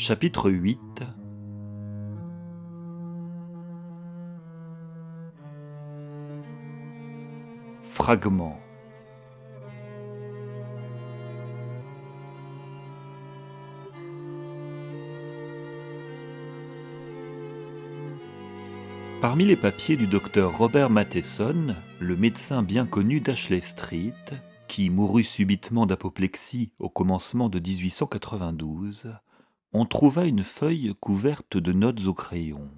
Chapitre 8. Fragment. Parmi les papiers du docteur Robert Matheson, le médecin bien connu d'Ashley Street, qui mourut subitement d'apoplexie au commencement de 1892, on trouva une feuille couverte de notes au crayon.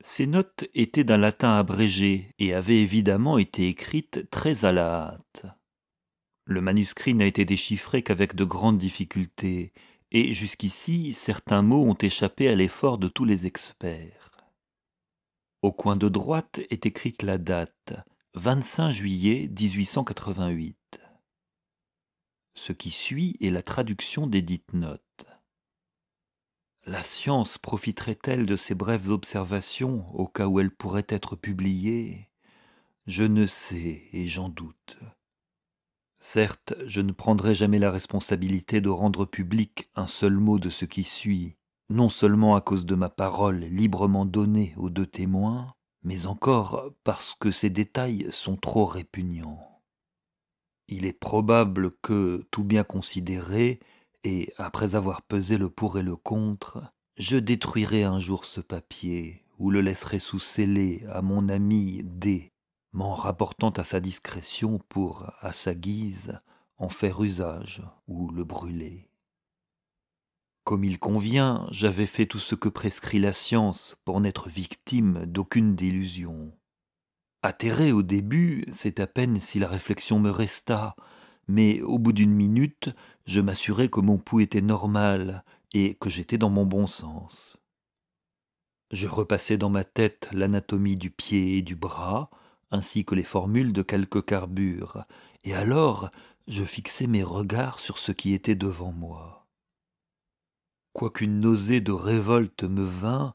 Ces notes étaient d'un latin abrégé et avaient évidemment été écrites très à la hâte. Le manuscrit n'a été déchiffré qu'avec de grandes difficultés, et jusqu'ici certains mots ont échappé à l'effort de tous les experts. Au coin de droite est écrite la date, 25 juillet 1888. Ce qui suit est la traduction des dites notes. La science profiterait-elle de ces brèves observations au cas où elles pourraient être publiées? Je ne sais et j'en doute. Certes, je ne prendrai jamais la responsabilité de rendre public un seul mot de ce qui suit, non seulement à cause de ma parole librement donnée aux deux témoins, mais encore parce que ces détails sont trop répugnants. Il est probable que, tout bien considéré, et après avoir pesé le pour et le contre, je détruirai un jour ce papier ou le laisserai sous scellé à mon ami D, m'en rapportant à sa discrétion pour, à sa guise, en faire usage ou le brûler. Comme il convient, j'avais fait tout ce que prescrit la science pour n'être victime d'aucune délusion. Atterré au début, c'est à peine si la réflexion me resta, mais au bout d'une minute, je m'assurai que mon pouls était normal et que j'étais dans mon bon sens. Je repassai dans ma tête l'anatomie du pied et du bras, ainsi que les formules de quelques carbures, et alors je fixai mes regards sur ce qui était devant moi. Quoiqu'une nausée de révolte me vînt,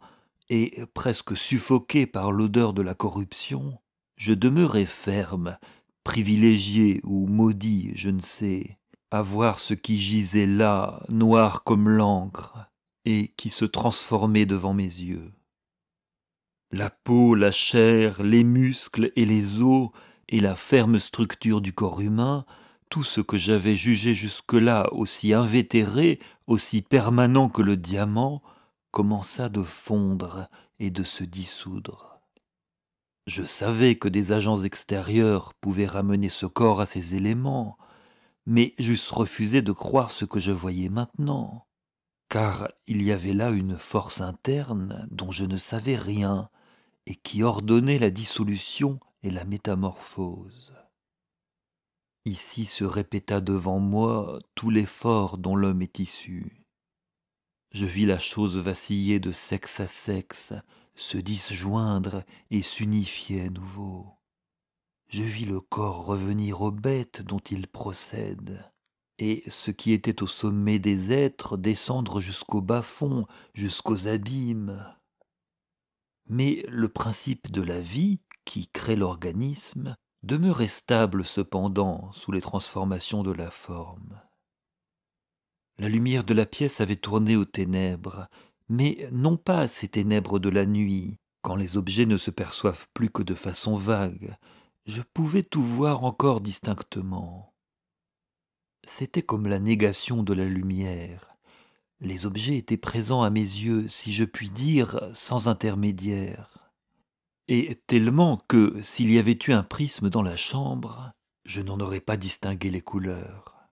et presque suffoqué par l'odeur de la corruption, je demeurai ferme, privilégié ou maudit, je ne sais, à voir ce qui gisait là, noir comme l'encre, et qui se transformait devant mes yeux. La peau, la chair, les muscles et les os, et la ferme structure du corps humain, tout ce que j'avais jugé jusque-là aussi invétéré, aussi permanent que le diamant, commença de fondre et de se dissoudre. Je savais que des agents extérieurs pouvaient ramener ce corps à ces éléments, mais j'eusse refusé de croire ce que je voyais maintenant, car il y avait là une force interne dont je ne savais rien et qui ordonnait la dissolution et la métamorphose. Ici se répéta devant moi tout l'effort dont l'homme est issu. Je vis la chose vaciller de sexe à sexe, se disjoindre et s'unifier à nouveau. Je vis le corps revenir aux bêtes dont il procède, et ce qui était au sommet des êtres descendre jusqu'au bas-fond, jusqu'aux abîmes. Mais le principe de la vie, qui crée l'organisme, demeurait stable cependant sous les transformations de la forme. La lumière de la pièce avait tourné aux ténèbres, mais non pas à ces ténèbres de la nuit, quand les objets ne se perçoivent plus que de façon vague. Je pouvais tout voir encore distinctement. C'était comme la négation de la lumière. Les objets étaient présents à mes yeux, si je puis dire, sans intermédiaire. Et tellement que, s'il y avait eu un prisme dans la chambre, je n'en aurais pas distingué les couleurs.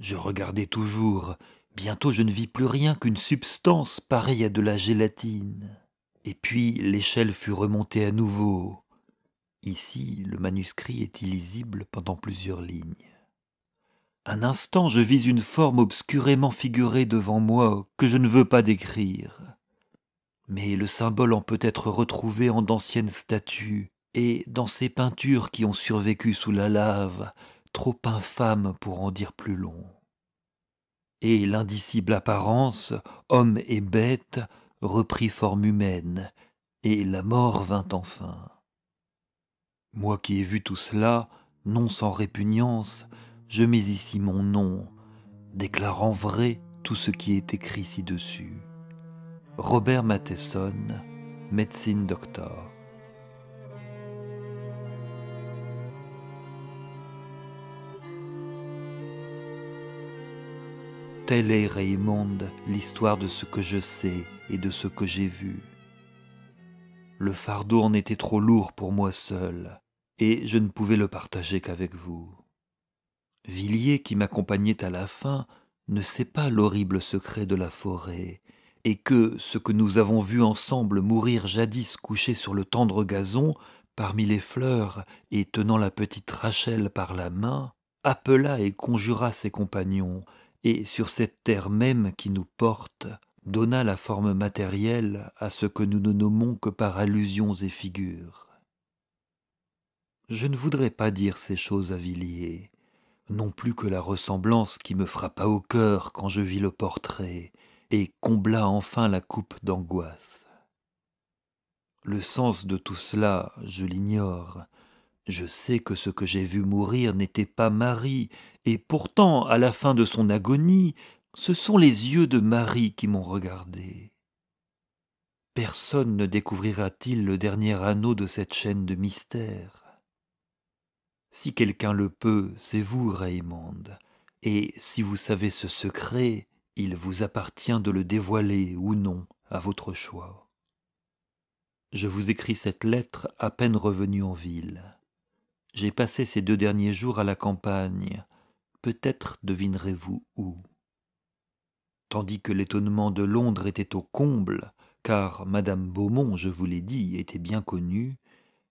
Je regardais toujours. Bientôt je ne vis plus rien qu'une substance pareille à de la gélatine. Et puis l'échelle fut remontée à nouveau. Ici, le manuscrit est illisible pendant plusieurs lignes. Un instant, je vis une forme obscurément figurée devant moi que je ne veux pas décrire. Mais le symbole en peut être retrouvé en d'anciennes statues et dans ces peintures qui ont survécu sous la lave, trop infâmes pour en dire plus long. Et l'indicible apparence, homme et bête, reprit forme humaine, et la mort vint enfin. Moi qui ai vu tout cela, non sans répugnance, je mets ici mon nom, déclarant vrai tout ce qui est écrit ci-dessus. Robert Matheson, médecine doctor. Telle est, Raymond, l'histoire de ce que je sais et de ce que j'ai vu. Le fardeau en était trop lourd pour moi seul, et je ne pouvais le partager qu'avec vous. Villiers, qui m'accompagnait à la fin, ne sait pas l'horrible secret de la forêt, et que ce que nous avons vu ensemble mourir jadis couché sur le tendre gazon, parmi les fleurs et tenant la petite Rachel par la main, appela et conjura ses compagnons, et sur cette terre même qui nous porte, donna la forme matérielle à ce que nous ne nommons que par allusions et figures. Je ne voudrais pas dire ces choses à Villiers, non plus que la ressemblance qui me frappa au cœur quand je vis le portrait, et combla enfin la coupe d'angoisse. Le sens de tout cela, je l'ignore. Je sais que ce que j'ai vu mourir n'était pas Marie, et pourtant, à la fin de son agonie, ce sont les yeux de Marie qui m'ont regardé. Personne ne découvrira-t-il le dernier anneau de cette chaîne de mystère? Si quelqu'un le peut, c'est vous, Raymond, et si vous savez ce secret, il vous appartient de le dévoiler ou non, à votre choix. Je vous écris cette lettre à peine revenu en ville. J'ai passé ces 2 derniers jours à la campagne, peut-être devinerez-vous où. Tandis que l'étonnement de Londres était au comble, car Madame Beaumont, je vous l'ai dit, était bien connue,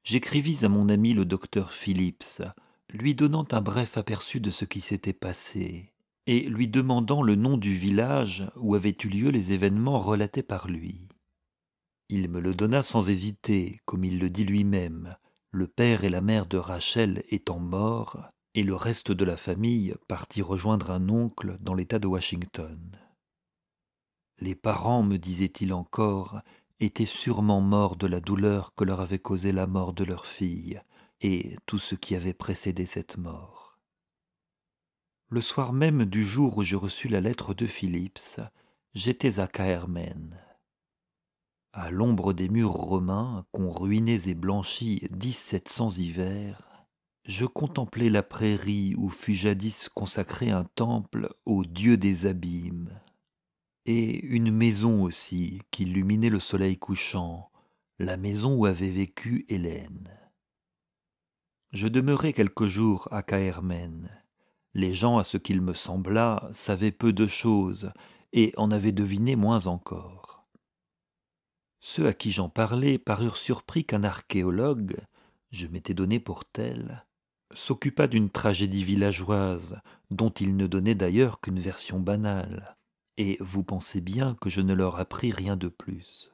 j'écrivis à mon ami le docteur Phillips, lui donnant un bref aperçu de ce qui s'était passé, et lui demandant le nom du village où avaient eu lieu les événements relatés par lui. Il me le donna sans hésiter, comme il le dit lui-même, le père et la mère de Rachel étant morts, et le reste de la famille partit rejoindre un oncle dans l'État de Washington. Les parents, me disait-il encore, étaient sûrement morts de la douleur que leur avait causée la mort de leur fille, et tout ce qui avait précédé cette mort. Le soir même du jour où je reçus la lettre de Phillips, j'étais à Caermen. À l'ombre des murs romains qu'ont ruinés et blanchis 1700 hivers, je contemplais la prairie où fut jadis consacré un temple au dieu des abîmes, et une maison aussi qu'illuminait le soleil couchant, la maison où avait vécu Hélène. Je demeurai quelques jours à Caermen. Les gens, à ce qu'il me sembla, savaient peu de choses, et en avaient deviné moins encore. Ceux à qui j'en parlais parurent surpris qu'un archéologue, je m'étais donné pour tel, s'occupa d'une tragédie villageoise, dont il ne donnait d'ailleurs qu'une version banale, et vous pensez bien que je ne leur appris rien de plus.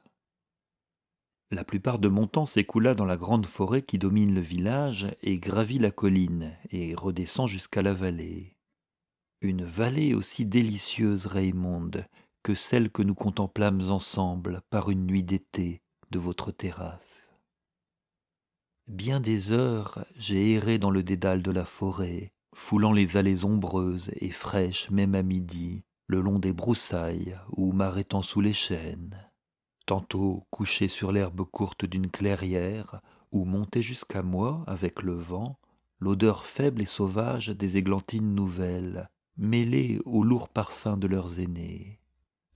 La plupart de mon temps s'écoula dans la grande forêt qui domine le village et gravit la colline et redescend jusqu'à la vallée. Une vallée aussi délicieuse, Raymond, que celle que nous contemplâmes ensemble par une nuit d'été de votre terrasse. Bien des heures, j'ai erré dans le dédale de la forêt, foulant les allées ombreuses et fraîches même à midi, le long des broussailles ou m'arrêtant sous les chênes. Tantôt couché sur l'herbe courte d'une clairière, où montait jusqu'à moi, avec le vent, l'odeur faible et sauvage des églantines nouvelles, mêlée au lourd parfum de leurs aînés.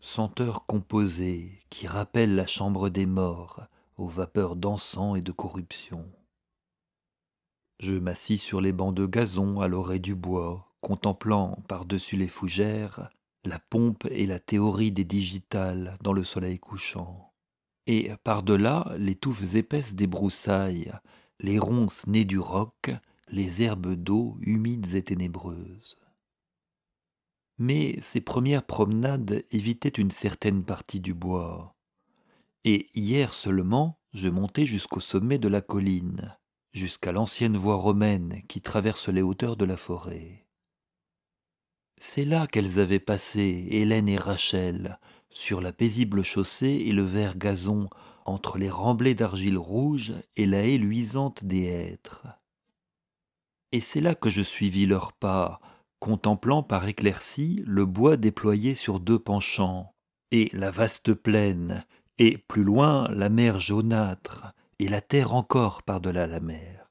Senteur composée qui rappelle la chambre des morts, aux vapeurs d'encens et de corruption. Je m'assis sur les bancs de gazon à l'orée du bois, contemplant par-dessus les fougères la pompe et la théorie des digitales dans le soleil couchant. Et par-delà, les touffes épaisses des broussailles, les ronces nées du roc, les herbes d'eau humides et ténébreuses. Mais ces premières promenades évitaient une certaine partie du bois. Et hier seulement, je montai jusqu'au sommet de la colline, jusqu'à l'ancienne voie romaine qui traverse les hauteurs de la forêt. C'est là qu'elles avaient passé, Hélène et Rachel, sur la paisible chaussée et le vert gazon, entre les remblais d'argile rouge et la haie luisante des hêtres. Et c'est là que je suivis leurs pas, contemplant par éclaircie le bois déployé sur deux penchants, et la vaste plaine, et plus loin la mer jaunâtre, et la terre encore par-delà la mer.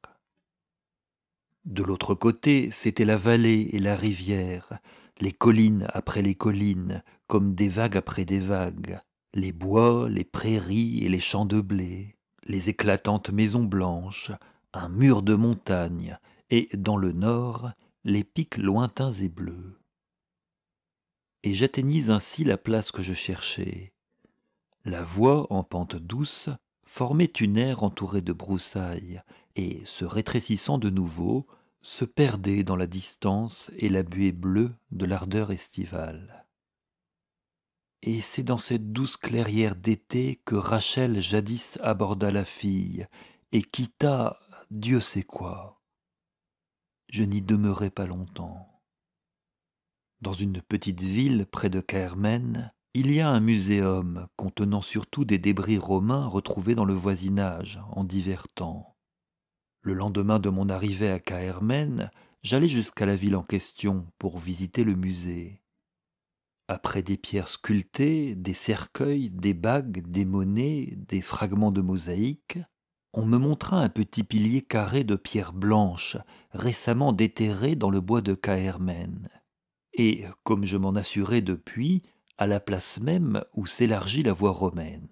De l'autre côté, c'était la vallée et la rivière, les collines après les collines, comme des vagues après des vagues, les bois, les prairies et les champs de blé, les éclatantes maisons blanches, un mur de montagnes, et dans le nord, les pics lointains et bleus. Et j'atteignis ainsi la place que je cherchais. La voie, en pente douce, formait une aire entourée de broussailles, et, se rétrécissant de nouveau, se perdait dans la distance et la buée bleue de l'ardeur estivale. Et c'est dans cette douce clairière d'été que Rachel jadis aborda la fille, et quitta Dieu sait quoi. Je n'y demeurai pas longtemps. Dans une petite ville près de Caërmen, il y a un muséum contenant surtout des débris romains retrouvés dans le voisinage en divers temps. Le lendemain de mon arrivée à Caërmen, j'allai jusqu'à la ville en question pour visiter le musée. Après des pierres sculptées, des cercueils, des bagues, des monnaies, des fragments de mosaïque, on me montra un petit pilier carré de pierre blanche, récemment déterré dans le bois de Caërmen. Et, comme je m'en assurais depuis, à la place même où s'élargit la voie romaine.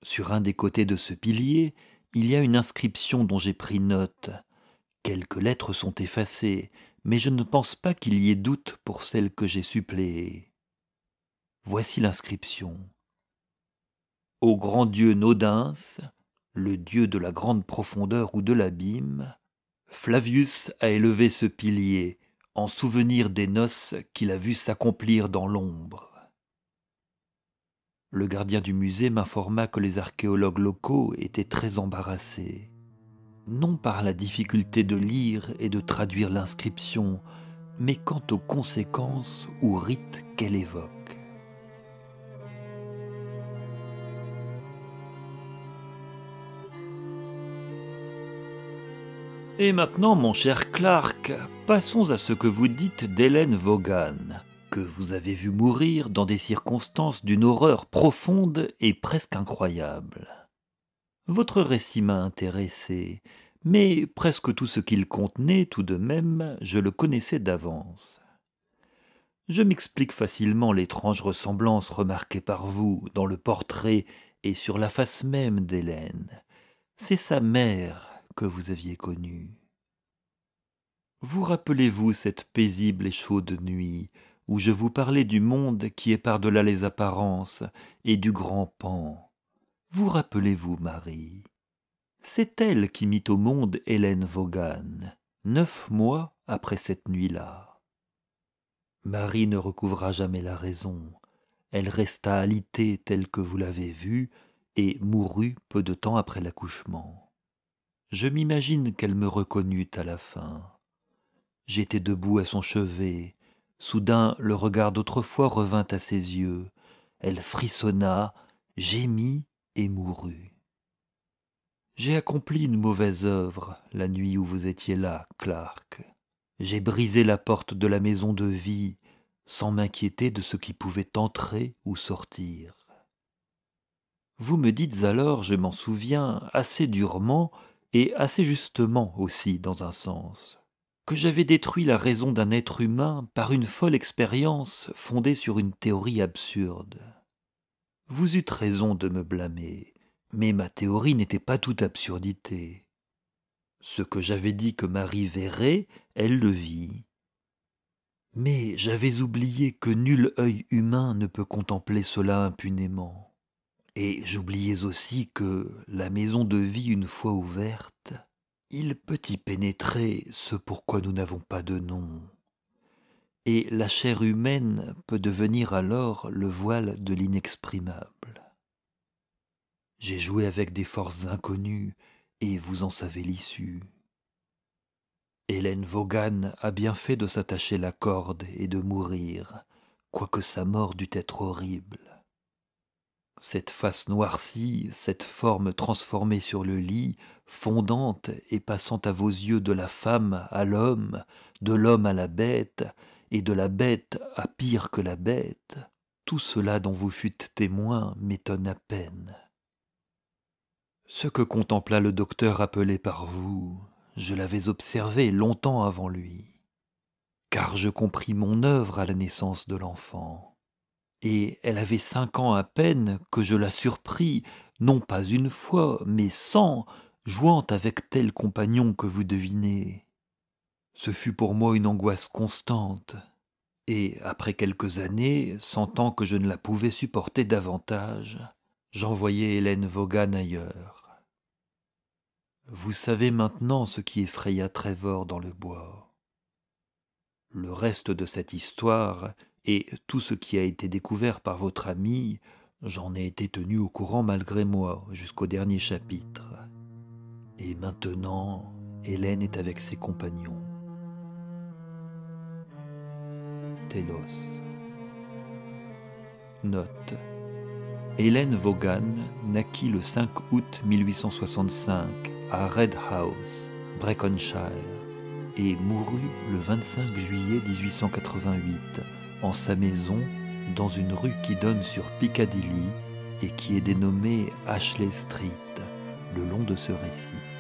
Sur un des côtés de ce pilier, il y a une inscription dont j'ai pris note. Quelques lettres sont effacées, mais je ne pense pas qu'il y ait doute pour celle que j'ai suppléée. Voici l'inscription. Au grand dieu Nodens, le dieu de la grande profondeur ou de l'abîme, Flavius a élevé ce pilier, en souvenir des noces qu'il a vues s'accomplir dans l'ombre. Le gardien du musée m'informa que les archéologues locaux étaient très embarrassés, non par la difficulté de lire et de traduire l'inscription, mais quant aux conséquences ou rites qu'elle évoque. Et maintenant, mon cher Clark, passons à ce que vous dites d'Hélène Vaughan, que vous avez vu mourir dans des circonstances d'une horreur profonde et presque incroyable. Votre récit m'a intéressé, mais presque tout ce qu'il contenait, tout de même, je le connaissais d'avance. Je m'explique facilement l'étrange ressemblance remarquée par vous dans le portrait et sur la face même d'Hélène. C'est sa mère que vous aviez connue. Vous rappelez-vous cette paisible et chaude nuit où je vous parlais du monde qui est par-delà les apparences et du grand Pan? Vous rappelez-vous, Marie? C'est elle qui mit au monde Hélène Vaughan, 9 mois après cette nuit-là. Marie ne recouvra jamais la raison. Elle resta alitée telle que vous l'avez vue et mourut peu de temps après l'accouchement. Je m'imagine qu'elle me reconnut à la fin. J'étais debout à son chevet. Soudain, le regard d'autrefois revint à ses yeux. Elle frissonna, gémit et mourut. J'ai accompli une mauvaise œuvre la nuit où vous étiez là, Clark. J'ai brisé la porte de la maison de vie sans m'inquiéter de ce qui pouvait entrer ou sortir. Vous me dites alors, je m'en souviens, assez durement et assez justement aussi dans un sens, que j'avais détruit la raison d'un être humain par une folle expérience fondée sur une théorie absurde. Vous eûtes raison de me blâmer, mais ma théorie n'était pas toute absurdité. Ce que j'avais dit que Marie verrait, elle le vit. Mais j'avais oublié que nul œil humain ne peut contempler cela impunément. Et j'oubliais aussi que la maison de vie une fois ouverte, il peut y pénétrer ce pourquoi nous n'avons pas de nom. Et la chair humaine peut devenir alors le voile de l'inexprimable. J'ai joué avec des forces inconnues, et vous en savez l'issue. Hélène Vaughan a bien fait de s'attacher la corde et de mourir, quoique sa mort dût être horrible. Cette face noircie, cette forme transformée sur le lit, fondante et passant à vos yeux de la femme à l'homme, de l'homme à la bête, et de la bête à pire que la bête, tout cela dont vous fûtes témoin m'étonne à peine. Ce que contempla le docteur appelé par vous, je l'avais observé longtemps avant lui, car je compris mon œuvre à la naissance de l'enfant. Et elle avait 5 ans à peine que je la surpris, non pas une fois, mais 100, jouant avec tel compagnon que vous devinez. Ce fut pour moi une angoisse constante, et après quelques années, sentant que je ne la pouvais supporter davantage, j'envoyai Hélène Vaughan ailleurs. Vous savez maintenant ce qui effraya Trevor dans le bois. Le reste de cette histoire et tout ce qui a été découvert par votre ami, j'en ai été tenu au courant malgré moi jusqu'au dernier chapitre. Et maintenant, Hélène est avec ses compagnons. Télos. Note. Hélène Vaughan naquit le 5 août 1865 à Red House, Breconshire, et mourut le 25 juillet 1888 en sa maison dans une rue qui donne sur Piccadilly et qui est dénommée Ashley Street le long de ce récit.